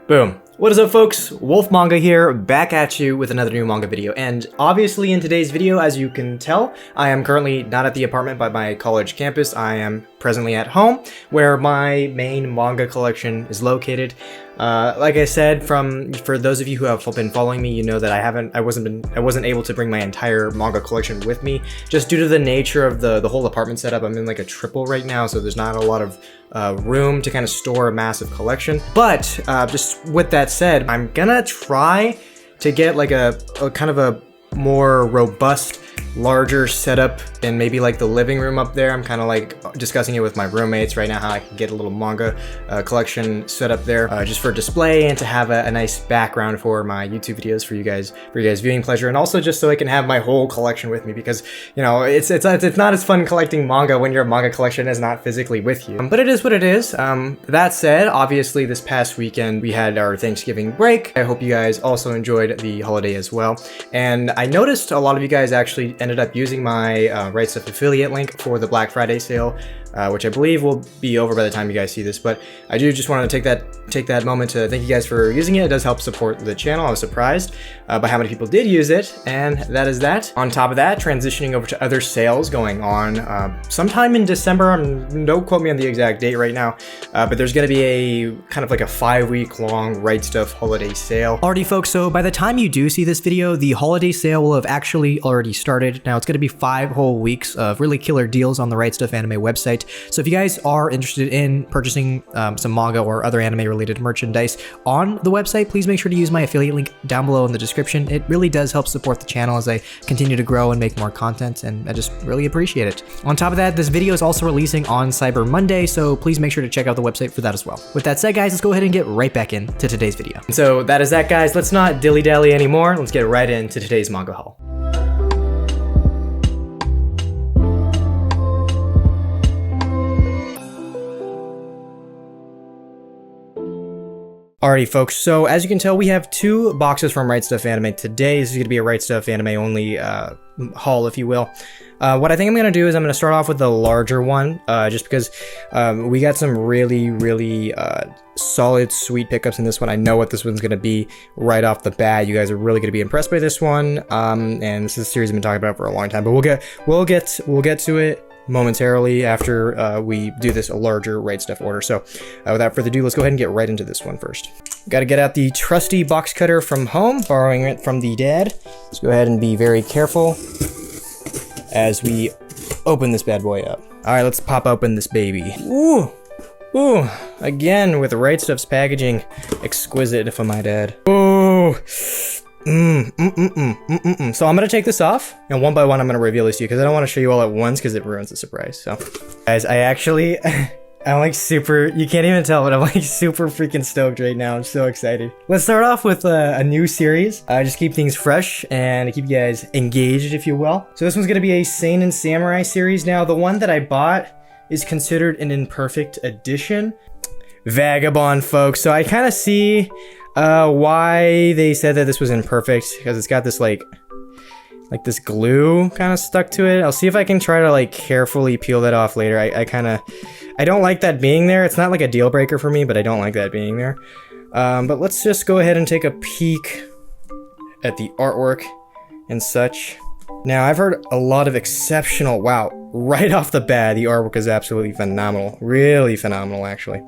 Boom. What is up, folks? Wolf Manga here, back at you with another new manga video. And obviously in today's video, as you can tell, I am currently not at the apartment by my college campus. I am presently at home, where my main manga collection is located. Like I said, for those of you who have been following me, you know that I wasn't able to bring my entire manga collection with me, just due to the nature of the whole apartment setup. I'm in like a triple right now, so there's not a lot of room to kind of store a massive collection. But just with that said, I'm gonna try to get like a kind of a more robust, larger setup and maybe like the living room up there. I'm kind of like discussing it with my roommates right now, how I can get a little manga collection set up there just for display and to have a nice background for my YouTube videos for you guys viewing pleasure, and also just so I can have my whole collection with me, because you know it's not as fun collecting manga when your manga collection is not physically with you. But it is what it is. That said, obviously this past weekend we had our Thanksgiving break. I hope you guys also enjoyed the holiday as well, and I noticed a lot of you guys actually ended up using my Right Stuff affiliate link for the Black Friday sale, which I believe will be over by the time you guys see this. But I do just want to take that moment to thank you guys for using it. It does help support the channel. I was surprised by how many people did use it, and that is that. On top of that, transitioning over to other sales going on sometime in December. Don't quote me on the exact date right now, but there's going to be a kind of like a 5-week long Right Stuff holiday sale. Alrighty, folks, so by the time you do see this video, the holiday sale will have actually already started. Now it's going to be 5 whole weeks of really killer deals on the Right Stuff anime website. So if you guys are interested in purchasing some manga or other anime related merchandise on the website, please make sure to use my affiliate link down below in the description. It really does help support the channel as I continue to grow and make more content, and I just really appreciate it. On top of that, this video is also releasing on Cyber Monday, so please make sure to check out the website for that as well. With that said, guys, let's go ahead and get right back into today's video. So that is that, guys. Let's not dilly-dally anymore. Let's get right into today's manga haul. Alrighty, folks, so as you can tell, we have 2 boxes from Right Stuff Anime today. This is going to be a Right Stuff Anime only haul, if you will. What I think I'm going to do is I'm going to start off with the larger one, just because we got some really solid, sweet pickups in this one. I know what this one's going to be right off the bat. You guys are really going to be impressed by this one, and this is a series I've been talking about for a long time, but we'll get to it momentarily after we do this larger Right Stuff order. So without further ado, let's go ahead and get right into this one first. Got to get out the trusty box cutter from home, borrowing it from the dad. Let's go ahead and be very careful as we open this bad boy up. All right, let's pop open this baby. Ooh, again with Right Stuff's packaging, exquisite if I might add. Ooh. So I'm gonna take this off, and one by one I'm gonna reveal this to you, because I don't want to show you all at once because it ruins the surprise. So guys, I'm like super, you can't even tell, but I'm like super freaking stoked right now. I'm so excited. Let's start off with a new series. Just keep things fresh and keep you guys engaged, if you will. So this one's gonna be a Seinen Samurai series. Now the one that I bought is considered an imperfect edition. Vagabond, folks. So I kind of see why they said that this was imperfect, because it's got this like this glue kind of stuck to it. I'll see if I can try to like carefully peel that off later. I don't like that being there. It's not like a deal breaker for me, but I don't like that being there. But let's just go ahead and take a peek at the artwork and such. Now, I've heard a lot of exceptional, wow, right off the bat, the artwork is absolutely phenomenal. Really phenomenal, actually.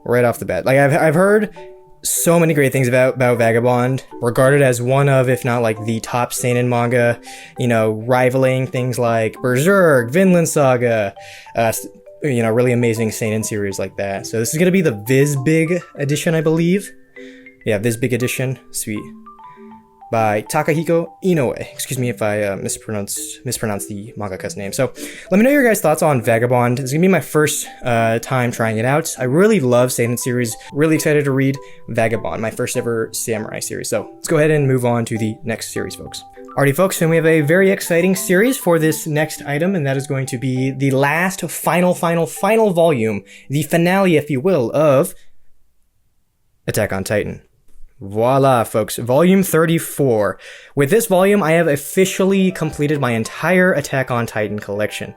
Right off the bat. Like, I've heard so many great things about Vagabond, regarded as one of, if not like the top seinen manga, you know, rivaling things like Berserk, Vinland Saga, you know, really amazing seinen series like that. So this is going to be the Viz Big edition, I believe. Yeah, Viz Big edition. Sweet. By Takahiko Inoue. Excuse me if I mispronounced the mangaka's name. So let me know your guys' thoughts on Vagabond. It's gonna be my first time trying it out. I really love seinen series. Really excited to read Vagabond, my first ever samurai series. So let's go ahead and move on to the next series, folks. Alrighty, folks, and we have a very exciting series for this next item, and that is going to be the last final volume, the finale, if you will, of Attack on Titan. Voila, folks, volume 34. With this volume, I have officially completed my entire Attack on Titan collection.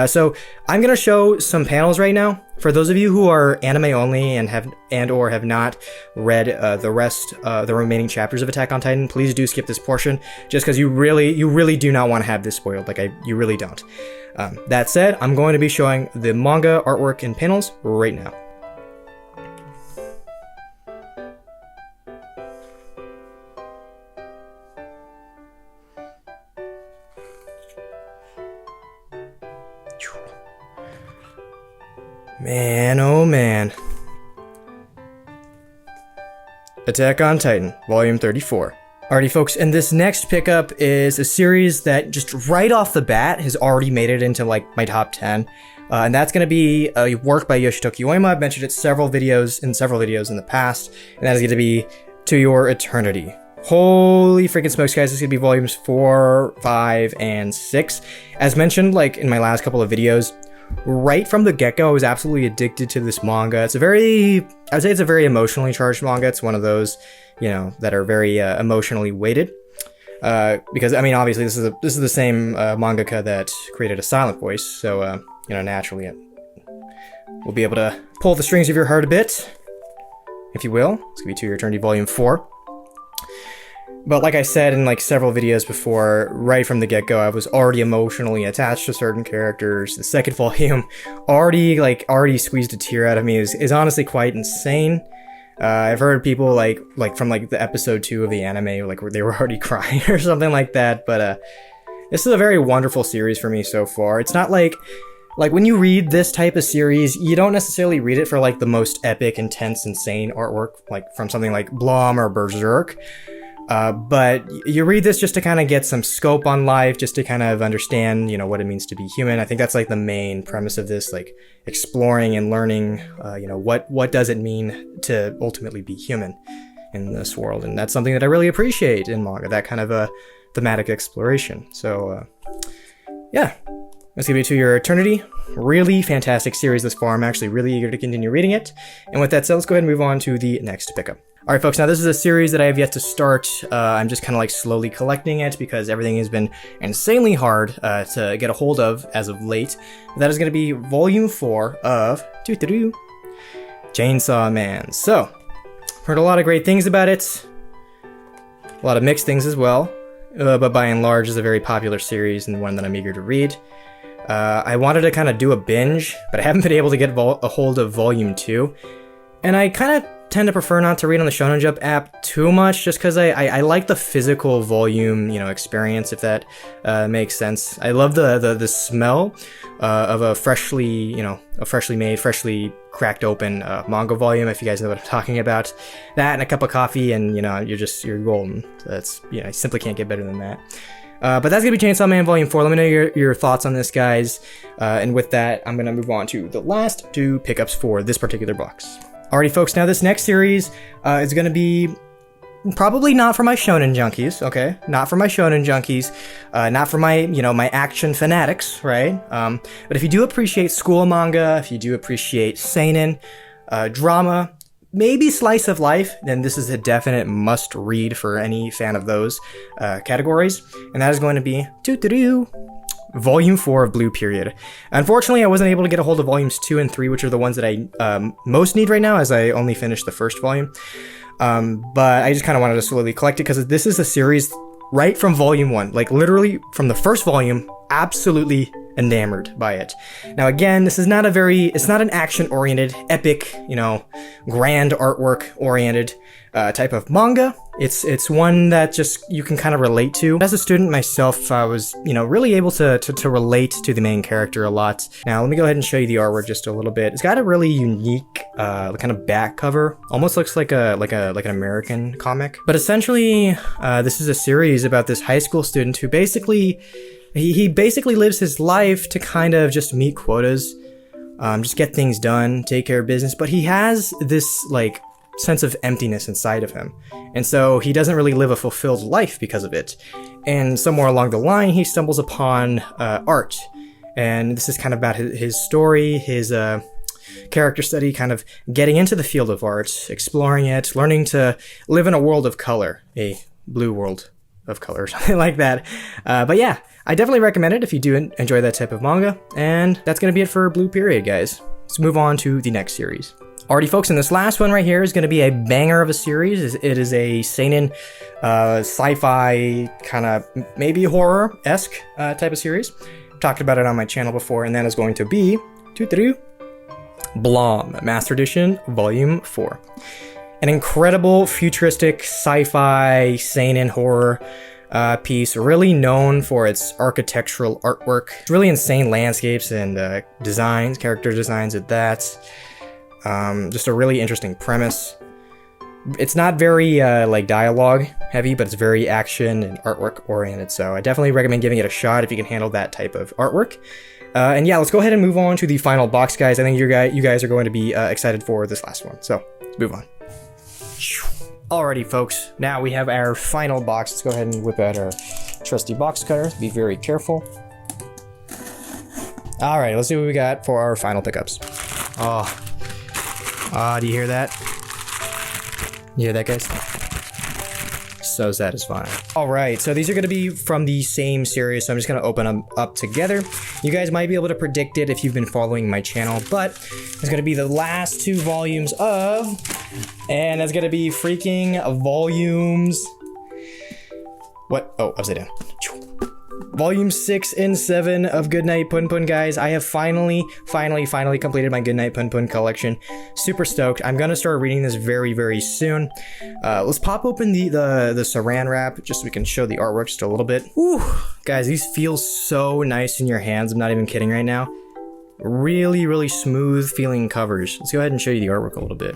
So I'm gonna show some panels right now. For those of you who are anime only and or have not read the remaining chapters of Attack on Titan, please do skip this portion, just because you really do not want to have this spoiled. Like you really don't. That said, I'm going to be showing the manga artwork and panels right now. Man, oh man. Attack on Titan, Volume 34. Alrighty folks, and this next pickup is a series that just right off the bat has already made it into like my top 10. And that's going to be a work by Yoshitoki Oima. I've mentioned it in several videos in the past, and that is going to be To Your Eternity. Holy freaking smokes, guys, this is going to be volumes 4, 5, and 6. As mentioned, like in my last couple of videos, right from the get-go, I was absolutely addicted to this manga. I would say it's a very emotionally charged manga. It's one of those, you know, that are very emotionally weighted. Because, I mean, obviously, this is the same mangaka that created A Silent Voice, so, you know, naturally, we'll be able to pull the strings of your heart a bit, if you will. It's gonna be To Your Eternity Volume 4. But like I said in like several videos before, right from the get-go, I was already emotionally attached to certain characters. The second volume already squeezed a tear out of me is honestly quite insane. I've heard people like from like the episode 2 of the anime, like where they were already crying or something like that. But this is a very wonderful series for me so far. It's not like when you read this type of series, you don't necessarily read it for like the most epic, intense, insane artwork, like from something like Blom or Berserk. But you read this just to kind of get some scope on life, just to kind of understand, you know, what it means to be human. I think that's like the main premise of this, like exploring and learning, you know, what does it mean to ultimately be human in this world. And that's something that I really appreciate in manga, that kind of a thematic exploration. So, yeah, that's gonna be To Your Eternity. Really fantastic series this far. I'm actually really eager to continue reading it. And with that said, let's go ahead and move on to the next pickup. Alright folks, now this is a series that I have yet to start. I'm just kind of like slowly collecting it because everything has been insanely hard to get a hold of as of late. That is going to be Volume 4 of Chainsaw Man. So, heard a lot of great things about it. A lot of mixed things as well. But by and large, it's a very popular series and one that I'm eager to read. I wanted to kind of do a binge, but I haven't been able to get a hold of Volume 2. And I kind of tend to prefer not to read on the Shonen Jump app too much, just because I like the physical volume, you know, experience, if that makes sense. I love the smell of a freshly made, freshly cracked open manga volume, if you guys know what I'm talking about. That and a cup of coffee, and you know, you're golden. That's, you know, I simply can't get better than that. But that's gonna be Chainsaw Man Volume 4. Let me know your thoughts on this, guys. And with that, I'm gonna move on to the last 2 pickups for this particular box. Alrighty folks, now this next series is going to be probably not for my shonen junkies, okay? Not for my shonen junkies, not for my, you know, my action fanatics, right? But if you do appreciate school manga, if you do appreciate seinen, drama, maybe slice of life, then this is a definite must-read for any fan of those categories. And that is going to be Volume 4 of Blue Period. Unfortunately, I wasn't able to get a hold of Volumes 2 and 3, which are the ones that I most need right now, as I only finished the first volume. But I just kind of wanted to slowly collect it, because this is a series right from Volume 1. Like, literally, from the first volume, absolutely enamored by it. Now, again, this is it's not an action-oriented, epic, you know, grand artwork-oriented type of manga. It's one that just you can kind of relate to. As a student myself, I was, you know, really able to relate to the main character a lot. Now, let me go ahead and show you the artwork just a little bit. It's got a really unique kind of back cover. Almost looks like an American comic. But essentially, this is a series about this high school student who basically he basically lives his life to kind of just meet quotas, just get things done, take care of business. But he has this like sense of emptiness inside of him, and so he doesn't really live a fulfilled life because of it. And somewhere along the line, he stumbles upon art, and this is kind of about his story, his character study, kind of getting into the field of art, exploring it, learning to live in a world of color, a blue world of color or something like that. But yeah, I definitely recommend it if you do enjoy that type of manga. And that's going to be it for Blue Period, guys. Let's move on to the next series. Alrighty, folks, and this last one right here is going to be a banger of a series. It is a seinen, sci-fi, kind of maybe horror-esque type of series. Talked about it on my channel before, and that is going to be Blom, Master Edition, Volume 4. An incredible futuristic sci-fi seinen horror piece, really known for its architectural artwork. It's really insane landscapes and designs, character designs at that. Just a really interesting premise. It's not very like dialogue heavy, but it's very action and artwork oriented. So I definitely recommend giving it a shot if you can handle that type of artwork. And yeah, let's go ahead and move on to the final box, guys. I think you guys are going to be excited for this last one. So let's move on. Alrighty, folks. Now we have our final box. Let's go ahead and whip out our trusty box cutter. Be very careful. Alright, let's see what we got for our final pickups. Do you hear that? You hear that, guys? So satisfying. Alright, so these are going to be from the same series, so I'm just going to open them up together. You guys might be able to predict it if you've been following my channel, but it's going to be the last 2 volumes of... And that's going to be freaking volumes... What? Oh, upside down. Volume 6 and 7 of Goodnight Punpun, guys. I have finally completed my Goodnight Punpun collection. Super stoked. I'm gonna start reading this very, very soon. Let's pop open the saran wrap just so we can show the artwork just a little bit. Whew. Guys, these feel so nice in your hands. I'm not even kidding right now. Really, really smooth feeling covers. Let's go ahead and show you the artwork a little bit.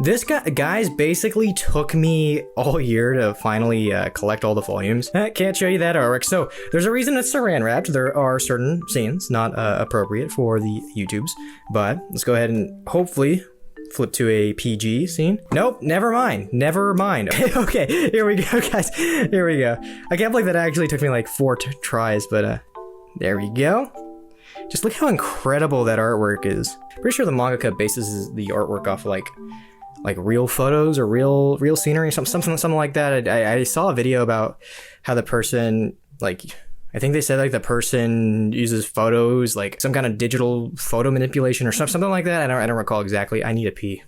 This guys, basically took me all year to finally collect all the volumes. Can't show you that artwork. So there's a reason it's saran wrapped. There are certain scenes not appropriate for the YouTubes, but let's go ahead and hopefully flip to a PG scene. Nope, never mind. Never mind. Okay, here we go, guys. Here we go. I can't believe that actually took me like 4 tries, but there we go. Just look how incredible that artwork is. Pretty sure the mangaka bases the artwork off like real photos or real scenery, something like that. I saw a video about how the person, like, I think they said like the person uses photos, like some kind of digital photo manipulation or something like that. I don't recall exactly. I need a pee.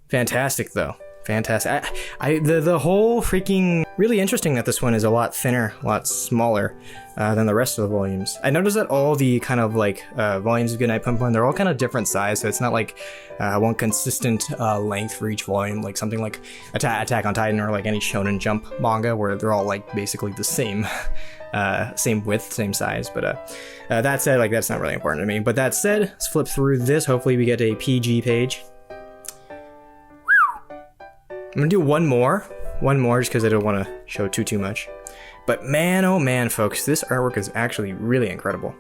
Fantastic though. Fantastic. The whole freaking, really interesting that this one is a lot thinner, a lot smaller than the rest of the volumes. I noticed that all the kind of like volumes of Goodnight Punpun, they're all kind of different size, so it's not like one consistent length for each volume, like something like Attack on Titan or like any Shonen Jump manga where they're all like basically the same. Same width, same size, but that said, like that's not really important to me. But that said, let's flip through this. Hopefully we get a PG page. I'm gonna do one more just because I don't want to show too much. But man, oh man, folks, this artwork is actually really incredible.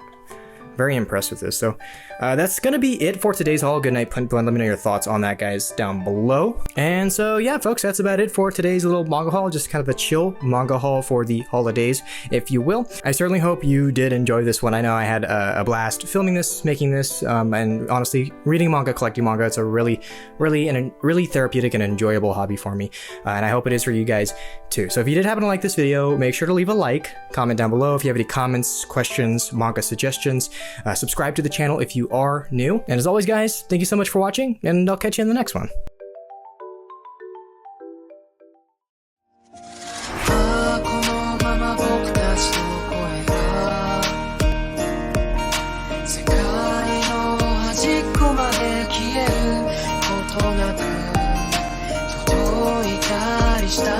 Very impressed with this. So that's gonna be it for today's haul. Goodnight Punpun. Let me know your thoughts on that, guys, down below. And so yeah, folks, that's about it for today's little manga haul. Just kind of a chill manga haul for the holidays, if you will. I certainly hope you did enjoy this one. I know I had a blast filming this, making this, and honestly, reading manga, collecting manga, it's a really therapeutic and enjoyable hobby for me. And I hope it is for you guys too. So if you did happen to like this video, make sure to leave a like, comment down below if you have any comments, questions, manga suggestions. Subscribe to the channel if you are new. And as always, guys, thank you so much for watching, and I'll catch you in the next one. Está